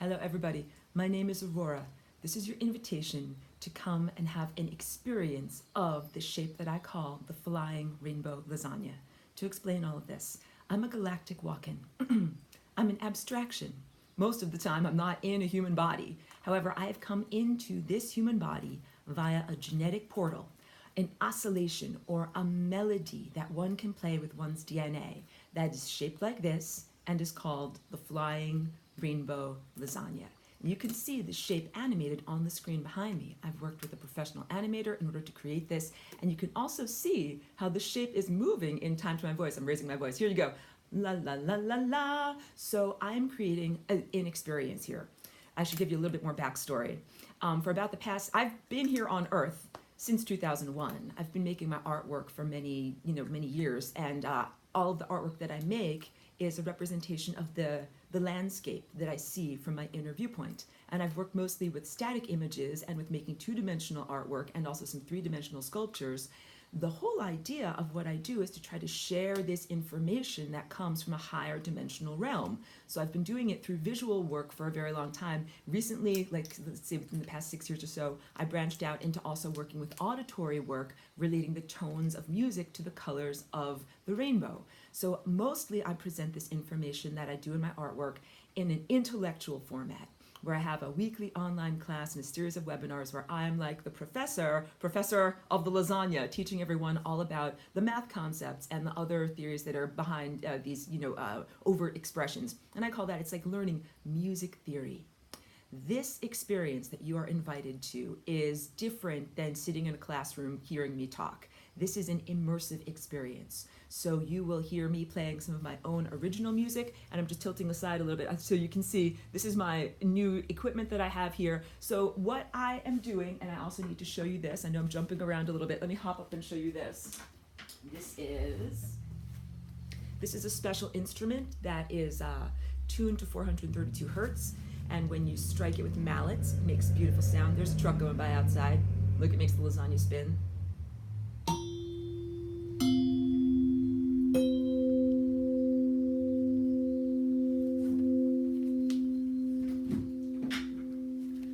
Hello, everybody. My name is Aurora. This is your invitation to come and have an experience of the shape that I call the flying rainbow lasagna. To explain all of this, I'm a galactic walk-in. I'm an abstraction. Most of the time, I'm not in a human body. However, I have come into this human body via a genetic portal, an oscillation or a melody that one can play with one's DNA that is shaped like this and is called the flying rainbow lasagna. You can see the shape animated on the screen behind me. I've worked with a professional animator in order to create this, and you can also see how the shape is moving in time to my voice. I'm raising my voice. Here you go. La la la la la. So I'm creating an experience here. I should give you a little bit more backstory. For about the past, I've been here on Earth since 2001. I've been making my artwork for many years, and all of the artwork that I make is a representation of the landscape that I see from my inner viewpoint. And I've worked mostly with static images and with making two-dimensional artwork and also some three-dimensional sculptures. The whole idea of what I do is to try to share this information that comes from a higher dimensional realm. So I've been doing it through visual work for a very long time. Recently, like let's say within the past 6 years or so, I branched out into also working with auditory work relating the tones of music to the colors of the rainbow. So mostly I present this information that I do in my artwork in an intellectual format, where I have a weekly online class and a series of webinars where I'm like the professor of the lasagna, teaching everyone all about the math concepts and the other theories that are behind these, overt expressions. And I call that, it's like learning music theory. This experience that you are invited to is different than sitting in a classroom hearing me talk. This is an immersive experience. So you will hear me playing some of my own original music, and I'm just tilting the slide a little bit so you can see this is my new equipment that I have here. So what I am doing, and I also need to show you this, I know I'm jumping around a little bit, let me hop up and show you this. This is a special instrument that is tuned to 432 hertz, and when you strike it with mallets, it makes a beautiful sound. There's a truck going by outside. Look, it makes the lasagna spin.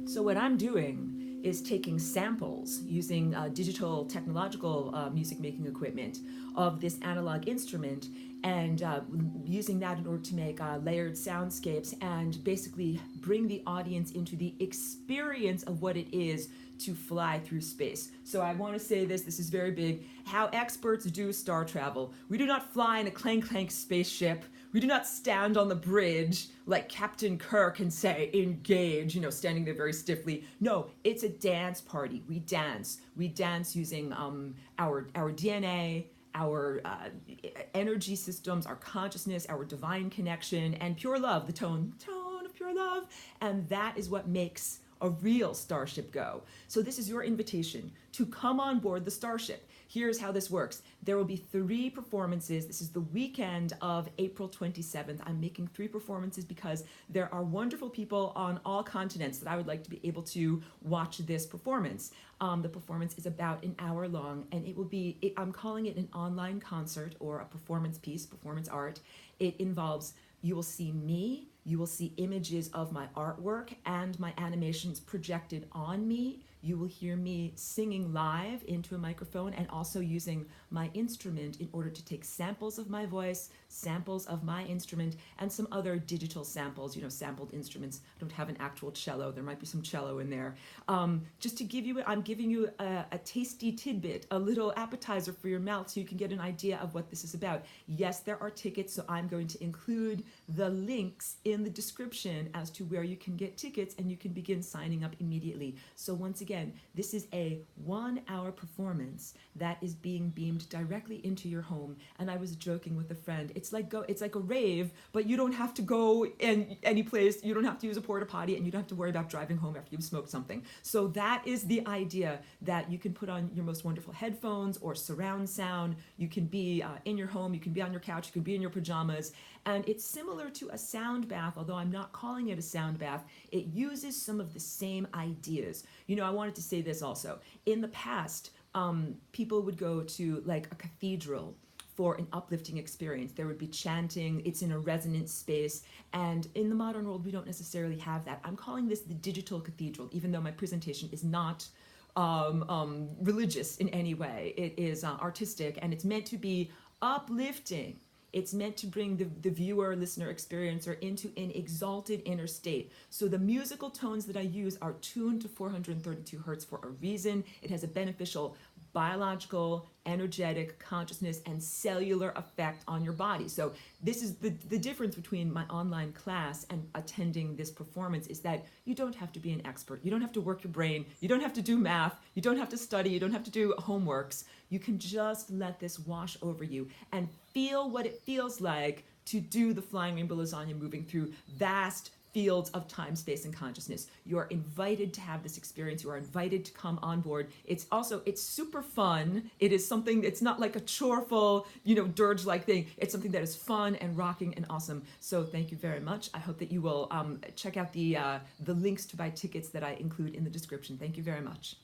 So what I'm doing is taking samples using digital technological music making equipment of this analog instrument and using that in order to make layered soundscapes and basically bring the audience into the experience of what it is to fly through space. So I want to say this is very big, how experts do star travel. We do not fly in a clank spaceship. We do not stand on the bridge like Captain Kirk and say, engage, standing there very stiffly. No, it's a dance party. We dance. We dance using our DNA, our energy systems, our consciousness, our divine connection, and pure love, the tone of pure love. And that is what makes a real starship go. So this is your invitation to come on board the starship. Here's how this works. There will be 3 performances. This is the weekend of April 27th. I'm making 3 performances because there are wonderful people on all continents that I would like to be able to watch this performance. The performance is about an hour long, and it will be, I'm calling it an online concert or a performance piece, performance art. It involves, you will see me, you will see images of my artwork and my animations projected on me. You will hear me singing live into a microphone and also using my instrument in order to take samples of my voice, samples of my instrument, and some other digital samples, sampled instruments. I don't have an actual cello. There might be some cello in there. Just to give you, I'm giving you a tasty tidbit, a little appetizer for your mouth so you can get an idea of what this is about. Yes, there are tickets, so I'm going to include the links in the description as to where you can get tickets, and you can begin signing up immediately. So once again, this is a 1-hour performance that is being beamed directly into your home. And I was joking with a friend, it's like a rave, but you don't have to go in any place, you don't have to use a porta potty, and you don't have to worry about driving home after you've smoked something. So that is the idea, that you can put on your most wonderful headphones or surround sound. You can be in your home, you can be on your couch, you can be in your pajamas, and it's similar to a sound bath, although I'm not calling it a sound bath. It uses some of the same ideas. I wanted to say this also. In the past, people would go to like a cathedral for an uplifting experience. There would be chanting, it's in a resonant space, and in the modern world, we don't necessarily have that. I'm calling this the digital cathedral, even though my presentation is not religious in any way. It is artistic, and it's meant to be uplifting. It's meant to bring the viewer, listener, experiencer into an exalted inner state. So the musical tones that I use are tuned to 432 hertz for a reason. It has a beneficial biological, energetic, consciousness, and cellular effect on your body. So this is the difference between my online class and attending this performance, is that you don't have to be an expert. You don't have to work your brain. You don't have to do math. You don't have to study. You don't have to do homeworks. You can just let this wash over you and feel what it feels like to do the flying rainbow lasagna, moving through vast fields of time, space, and consciousness. You are invited to have this experience. You are invited to come on board. It's super fun. It is something, it's not like a choreful, dirge-like thing. It's something that is fun and rocking and awesome. So thank you very much. I hope that you will check out the links to buy tickets that I include in the description. Thank you very much.